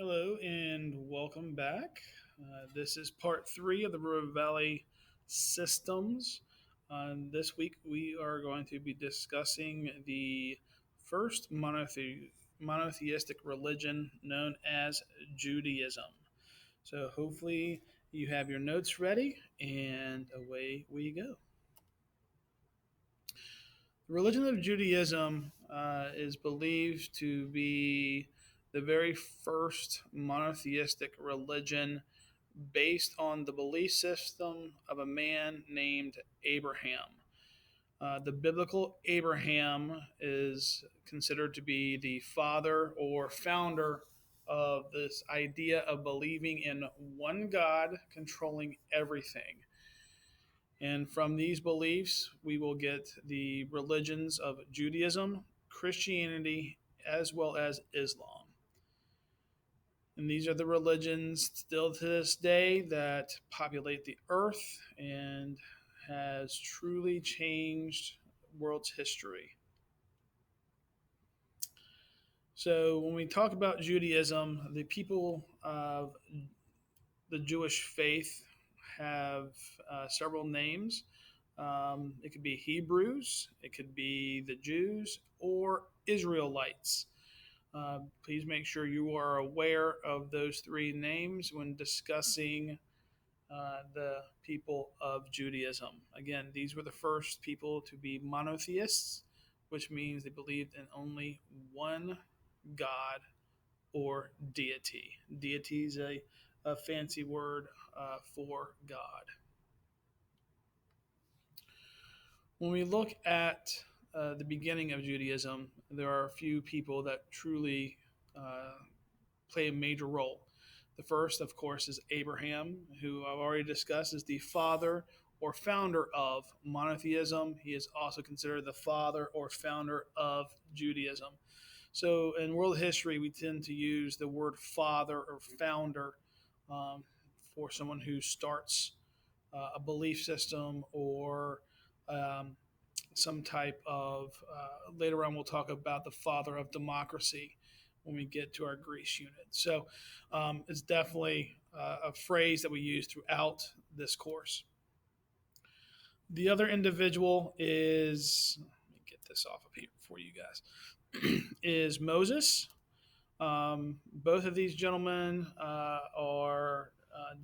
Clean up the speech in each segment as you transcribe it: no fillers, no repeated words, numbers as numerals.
Hello and welcome back. This is part three of the River Valley systems. This week we are going to be discussing the first monotheistic religion known as Judaism. So hopefully you have your notes ready and away we go. The religion of Judaism is believed to be the very first monotheistic religion based on the belief system of a man named Abraham. The biblical Abraham is considered to be the father or founder of this idea of believing in one God controlling everything. And from these beliefs, we will get the religions of Judaism, Christianity, as well as Islam. And these are the religions still to this day that populate the earth and has truly changed world's history. So when we talk about Judaism, the people of the Jewish faith have several names. It could be Hebrews, it could be the Jews, or Israelites. Please make sure you are aware of those three names when discussing the people of Judaism. Again, these were the first people to be monotheists, which means they believed in only one God or deity. Deity is a fancy word for God. When we look at the beginning of Judaism, there are a few people that truly play a major role. The first, of course, is Abraham, who I've already discussed is the father or founder of monotheism. He is also considered the father or founder of Judaism. So in world history, we tend to use the word father or founder um, for someone who starts a belief system or um, some type of. Later on, we'll talk about the father of democracy when we get to our Greece unit. So it's definitely a phrase that we use throughout this course. The other individual is, let me get this off of here for you guys, is Moses. Both of these gentlemen are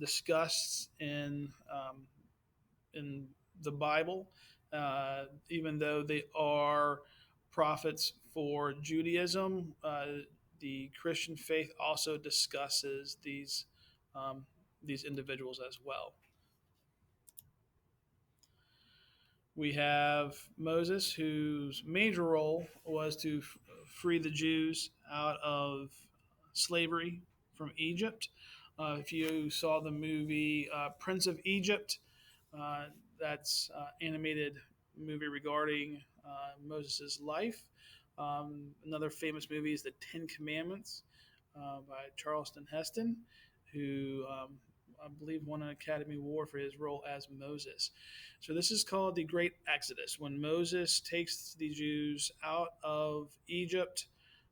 discussed in the Bible, even though they are prophets for Judaism. The Christian faith also discusses these individuals as well. We have Moses, whose major role was to free the Jews out of slavery from Egypt. If you saw the movie Prince of Egypt, that's animated movie regarding Moses' life. Another famous movie is The Ten Commandments by Charlton Heston, who I believe won an Academy Award for his role as Moses. So this is called the Great Exodus, when Moses takes the Jews out of Egypt.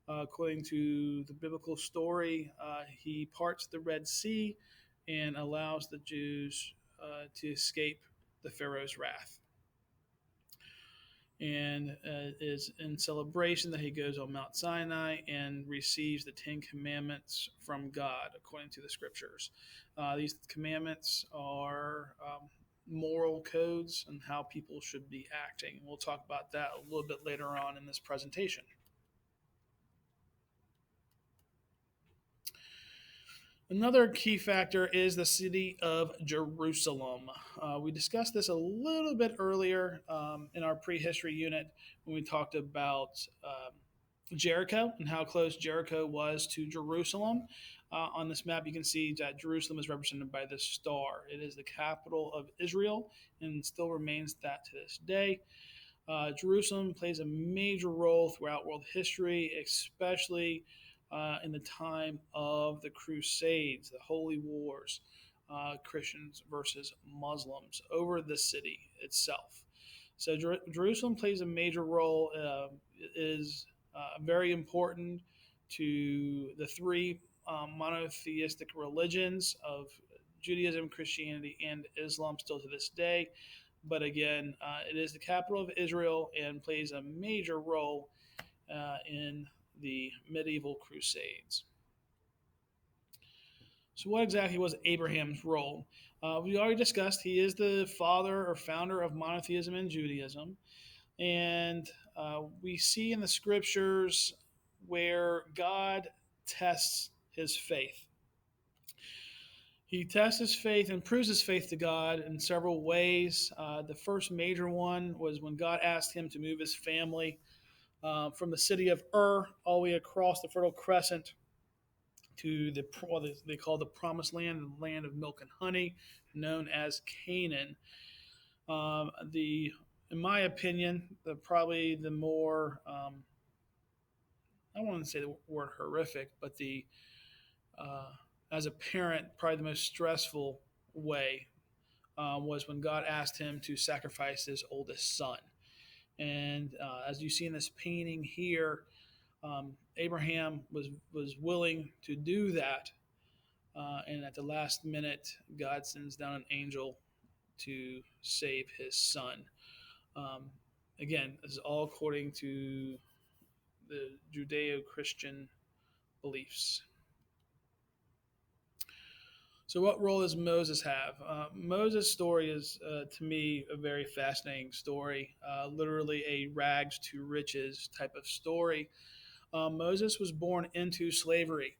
According to the biblical story, he parts the Red Sea and allows the Jews to escape the Pharaoh's wrath. And is in celebration that he goes on Mount Sinai and receives the Ten Commandments from God, according to the scriptures. These commandments are moral codes and how people should be acting. We'll talk about that a little bit later on in this presentation. Another key factor is the city of Jerusalem. We discussed this a little bit earlier in our prehistory unit when we talked about Jericho and how close Jericho was to Jerusalem. On this map, you can see that Jerusalem is represented by this star. It is the capital of Israel and still remains that to this day. Jerusalem plays a major role throughout world history, especially in the time of the Crusades, the Holy Wars, Christians versus Muslims over the city itself. So Jerusalem plays a major role, is very important to the three monotheistic religions of Judaism, Christianity, and Islam still to this day. But again, it is the capital of Israel and plays a major role in the medieval Crusades. So, what exactly was Abraham's role? We already discussed he is the father or founder of monotheism in Judaism. And we see in the scriptures where God tests his faith. He tests his faith and proves his faith to God in several ways. The first major one was when God asked him to move his family from the city of Ur all the way across the Fertile Crescent to what they call the Promised Land, the land of milk and honey, known as Canaan. In my opinion, probably the more I don't want to say the word horrific, but uh, as a parent, probably the most stressful way was when God asked him to sacrifice his oldest son. And as you see in this painting here, Abraham was willing to do that, and at the last minute, God sends down an angel to save his son. Um, Again, this is all according to the Judeo-Christian beliefs. So, what role does Moses have? Moses' story is, to me, a very fascinating story, literally a rags to riches type of story. Moses was born into slavery.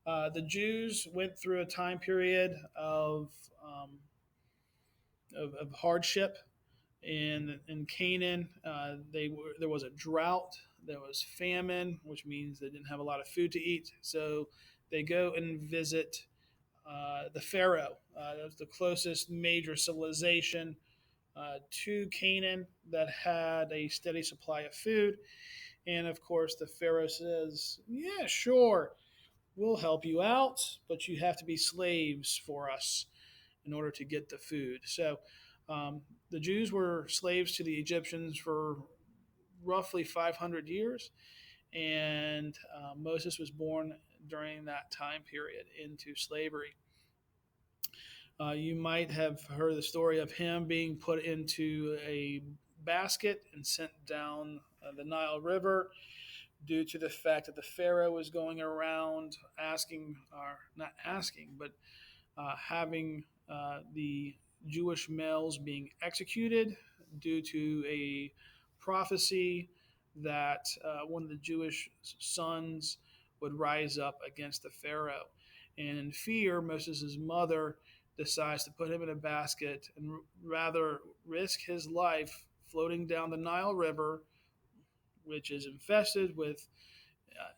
The Jews went through a time period of hardship in Canaan. There was a drought, there was famine, which means they didn't have a lot of food to eat. So they go and visit the Pharaoh. That was the closest major civilization to Canaan that had a steady supply of food. And of course, the Pharaoh says, "Yeah, sure, we'll help you out, but you have to be slaves for us in order to get the food." So um, the Jews were slaves to the Egyptians for roughly 500 years, and Moses was born during that time period into slavery. You might have heard the story of him being put into a basket and sent down the Nile River due to the fact that the Pharaoh was going around asking, or not asking, but having the Jewish males being executed due to a prophecy that one of the Jewish sons would rise up against the Pharaoh. And in fear, Moses' mother decides to put him in a basket and rather risk his life floating down the Nile River, which is infested with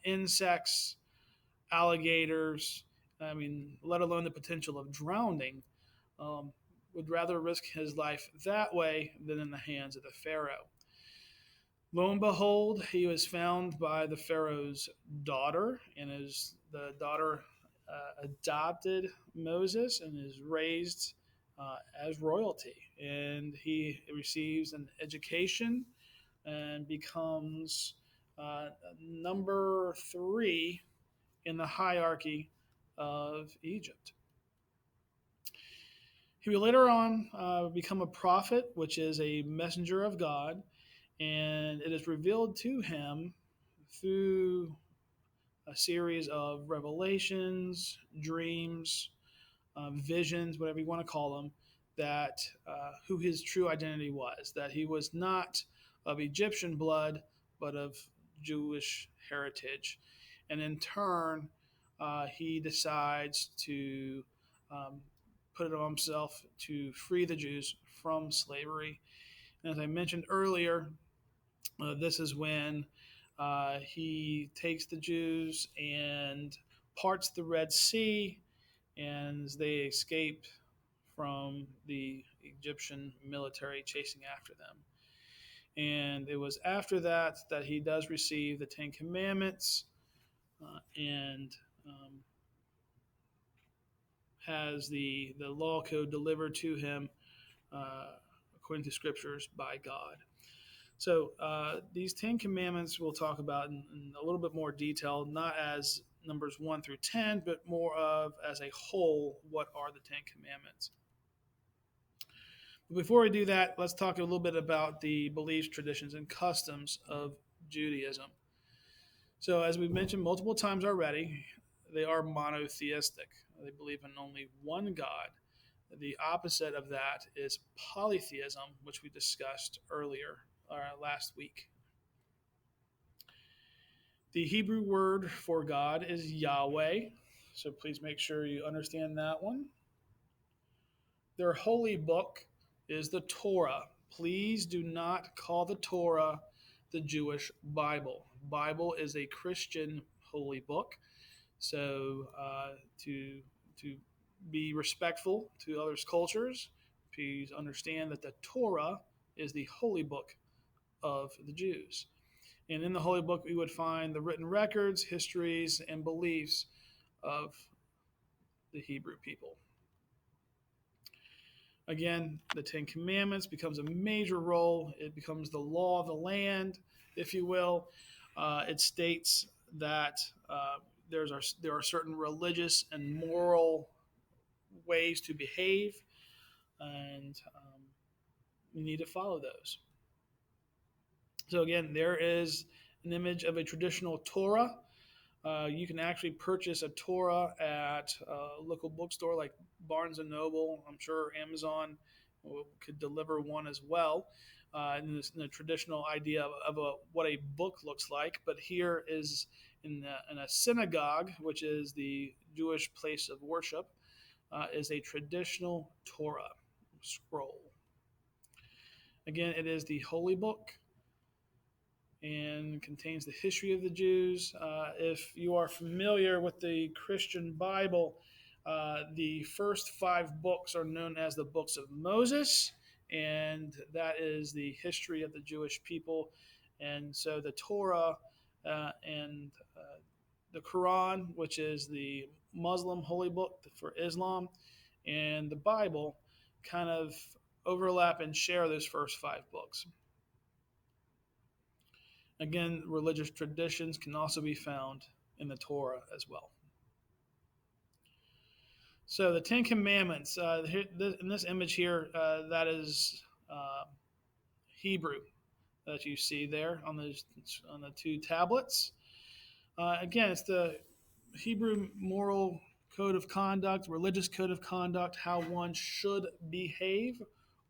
insects, alligators, I mean, let alone the potential of drowning, um, would rather risk his life that way than in the hands of the Pharaoh. Lo and behold, he was found by the Pharaoh's daughter, and the daughter adopted Moses and is raised as royalty. And he receives an education and becomes number three in the hierarchy of Egypt. He will later on become a prophet, which is a messenger of God, and it is revealed to him through a series of revelations, dreams, visions, whatever you want to call them, that who his true identity was, that he was not of Egyptian blood, but of Jewish heritage. And in turn, he decides to um, put it on himself to free the Jews from slavery. And as I mentioned earlier, this is when he takes the Jews and parts the Red Sea, and they escape from the Egyptian military chasing after them. And it was after that that he does receive the Ten Commandments and has the law code delivered to him according to scriptures by God. So these Ten Commandments we'll talk about in a little bit more detail, not as numbers 1 through 10, but more of as a whole, what are the Ten Commandments? But before we do that, let's talk a little bit about the beliefs, traditions, and customs of Judaism. So, as we've mentioned multiple times already, they are monotheistic. They believe in only one God. The opposite of that is polytheism, which we discussed earlier last week. The Hebrew word for God is Yahweh, so please make sure you understand that one. Their holy book is the Torah. Please do not call the Torah the Jewish Bible. Bible is a Christian holy book. So to be respectful to others' cultures, please understand that the Torah is the holy book of the Jews. And in the holy book, we would find the written records, histories, and beliefs of the Hebrew people. Again, the Ten Commandments becomes a major role. It becomes the law of the land, if you will. It states that there are certain religious and moral ways to behave, and we need to follow those. So again, there is an image of a traditional Torah. You can actually purchase a Torah at a local bookstore like Barnes and Noble. I'm sure Amazon could deliver one as well. In the traditional idea of what a book looks like, but here is in a synagogue, which is the Jewish place of worship, is a traditional Torah scroll. Again, it is the holy book and contains the history of the Jews. If you are familiar with the Christian Bible, the first 5 books are known as the books of Moses, and that is the history of the Jewish people. And so the Torah and the Quran, which is the Muslim holy book for Islam, and the Bible kind of overlap and share those first 5 books. Again, religious traditions can also be found in the Torah as well. So the Ten Commandments, in this image here, that is Hebrew that you see there on the 2 tablets. Again, it's the Hebrew moral code of conduct, religious code of conduct, how one should behave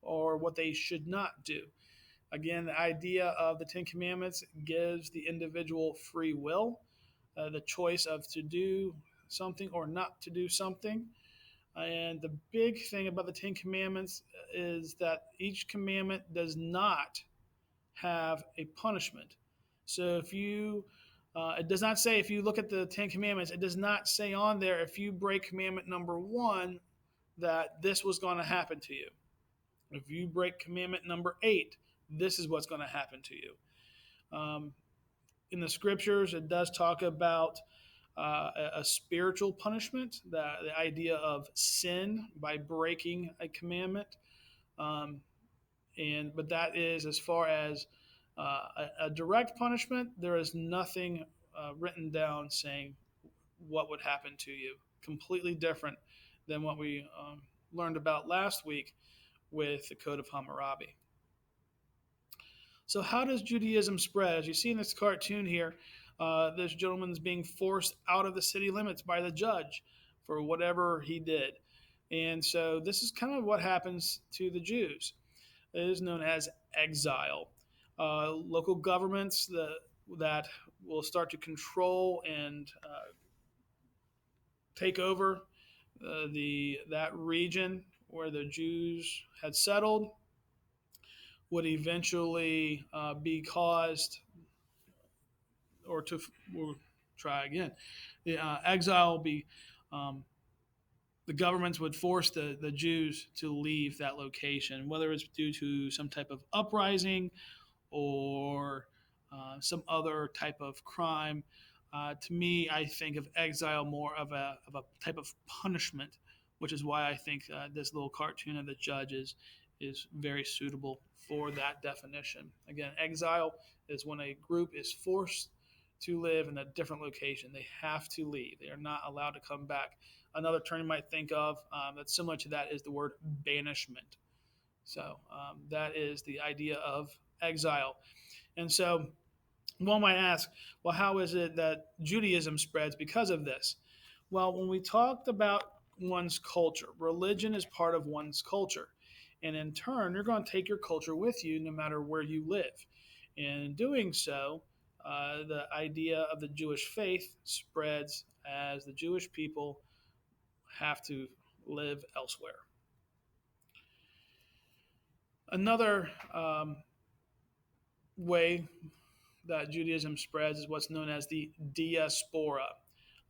or what they should not do. Again, the idea of the Ten Commandments gives the individual free will, the choice of to do something or not to do something. And the big thing about the Ten Commandments is that each commandment does not have a punishment. So if you, it does not say, if you look at the Ten Commandments, it does not say on there, if you break commandment number 1, that this was going to happen to you. If you break commandment number 8, this is what's going to happen to you. In the scriptures, it does talk about a spiritual punishment, the idea of sin by breaking a commandment. But that is as far as a direct punishment. There is nothing written down saying what would happen to you. Completely different than what we learned about last week with the Code of Hammurabi. So how does Judaism spread? As you see in this cartoon here, this gentleman's being forced out of the city limits by the judge for whatever he did. And so this is kind of what happens to the Jews. It is known as exile. Local governments that will start to control and take over that region where the Jews had settled would eventually be caused, or we'll try again. The exile will be, the governments would force the Jews to leave that location, whether it's due to some type of uprising or some other type of crime. To me, I think of exile more of a type of punishment, which is why I think this little cartoon of the judge is very suitable for that definition. Again, exile is when a group is forced to live in a different location. They have to leave. They are not allowed to come back. Another term you might think of that's similar to that is the word banishment. So that is the idea of exile. And so one might ask, well, how is it that Judaism spreads because of this? Well, when we talked about one's culture, religion is part of one's culture. And in turn, you're going to take your culture with you no matter where you live. And in doing so, the idea of the Jewish faith spreads as the Jewish people have to live elsewhere. Another way that Judaism spreads is what's known as the diaspora.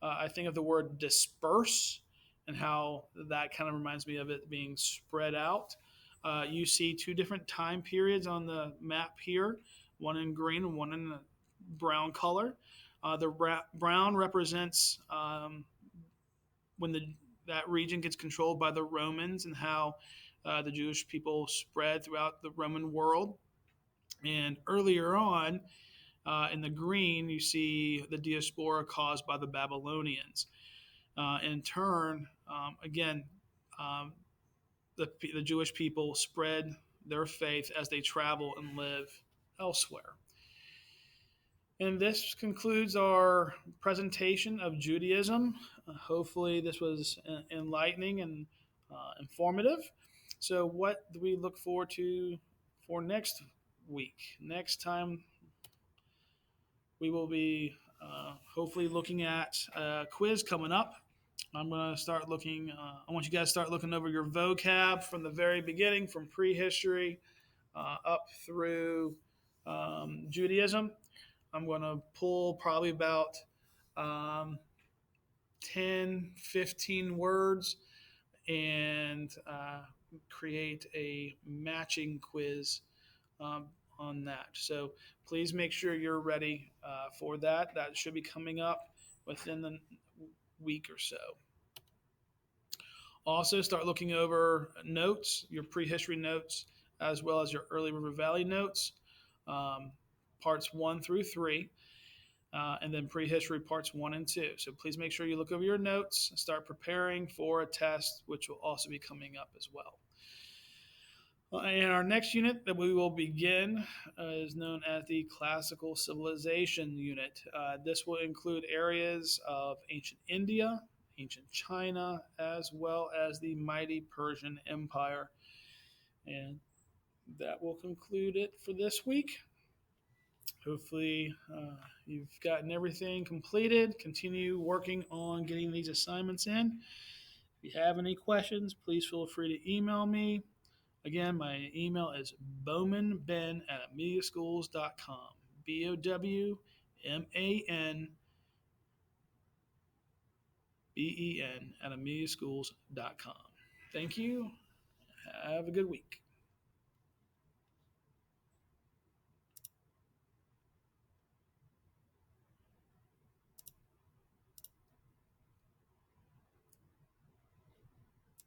I think of the word disperse and how that kind of reminds me of it being spread out. You see two different time periods on the map here, one in green and one in brown color. Brown represents when that region gets controlled by the Romans and how the Jewish people spread throughout the Roman world. And earlier on, in the green, you see the diaspora caused by the Babylonians. In turn, again, um, the Jewish people spread their faith as they travel and live elsewhere. And this concludes our presentation of Judaism. Hopefully, this was enlightening and informative. So, what do we look forward to for next week? Next time, we will be hopefully looking at a quiz coming up. I'm going to start looking, I want you guys to start looking over your vocab from the very beginning, from prehistory up through Judaism. I'm going to pull probably about um, 10, 15 words and create a matching quiz um, on that. So please make sure you're ready for that. That should be coming up within the week or so. Also, start looking over notes, your prehistory notes, as well as your early River Valley notes, parts 1 through 3. And then prehistory parts 1 and 2. So please make sure you look over your notes and start preparing for a test, which will also be coming up as well. And our next unit that we will begin is known as the Classical Civilization unit. This will include areas of ancient India, ancient China, as well as the mighty Persian Empire. And that will conclude it for this week. Hopefully, you've gotten everything completed. Continue working on getting these assignments in. If you have any questions, please feel free to email me. Again, my email is bowmanben@ameliaschools.com. BOWMANBEN@ameliaschools.com. Thank you. Have a good week.